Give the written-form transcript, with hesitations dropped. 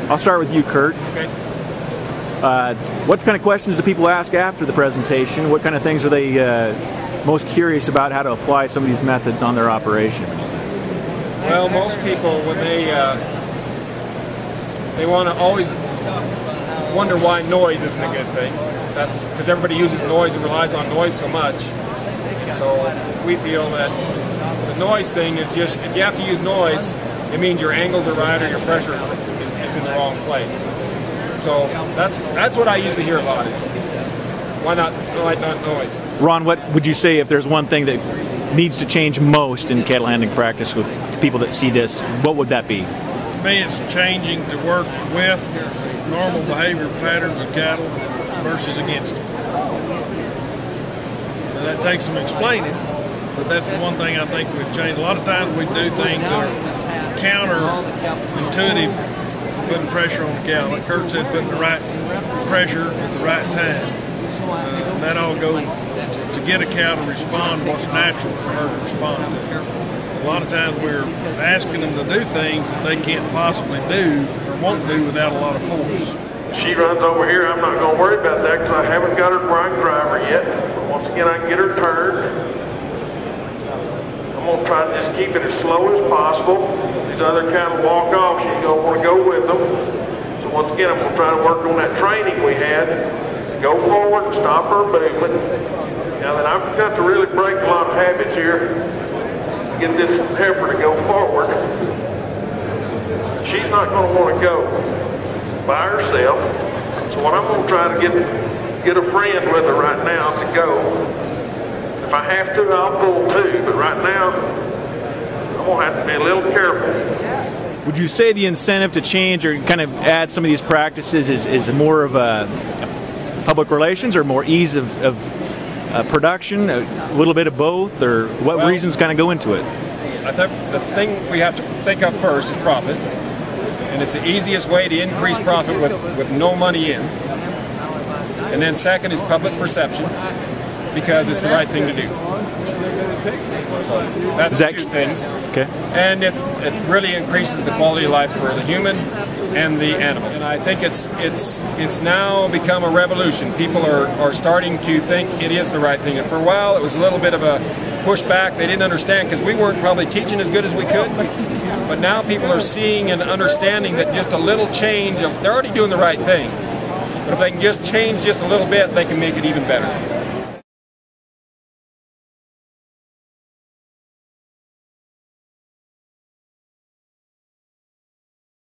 I'll start with you, Curt. Okay. What kind of questions do people ask after the presentation? What kind of things are they most curious about how to apply some of these methods on their operations? Well, most people, when they want to always wonder why noise isn't a good thing. That's because everybody uses noise and relies on noise so much. And so we feel that the noise thing is just, if you have to use noise, it means your angles are right or your pressure is in the wrong place. So that's what I usually hear a lot is, why not noise? Ron, what would you say if there's one thing that needs to change most in cattle handling practice with people that see this? What would that be? For me, it's changing to work with normal behavior patterns of cattle versus against them. Now, that takes some explaining, but that's the one thing I think we've changed. A lot of times we do things that are counterintuitive, putting pressure on the cattle. Like Curt said, putting the right pressure at the right time. And that all goes to get a cow to respond to what's natural for her to respond to. A lot of times we're asking them to do things that they can't possibly do or won't do without a lot of force. She runs over here, I'm not going to worry about that because I haven't got her grind driver yet. But once again, I can get her turned. I'm going to try to just keep it as slow as possible. These other cattle walk off, she's going to want to go with them. So once again, I'm going to try to work on that training we had. Go forward and stop her movement. Now then, I've got to really break a lot of habits here. Get this heifer to go forward. She's not going to want to go by herself. So what I'm going to try to get a friend with her right now to go. If I have to, I'll pull too. But right now, I'm going to have to be a little careful. Would you say the incentive to change or kind of add some of these practices is more of a public relations or more ease of production, a little bit of both, or what reasons kind of go into it? I think the thing we have to think of first is profit, and it's the easiest way to increase profit with no money in. And then second is public perception, because it's the right thing to do. So that's two things. Okay. And it really increases the quality of life for the human and the animal. And I think it's now become a revolution. People are starting to think it is the right thing. And for a while it was a little bit of a pushback. They didn't understand because we weren't probably teaching as good as we could. But now people are seeing and understanding that just a little change, they're already doing the right thing. But if they can just change just a little bit, they can make it even better.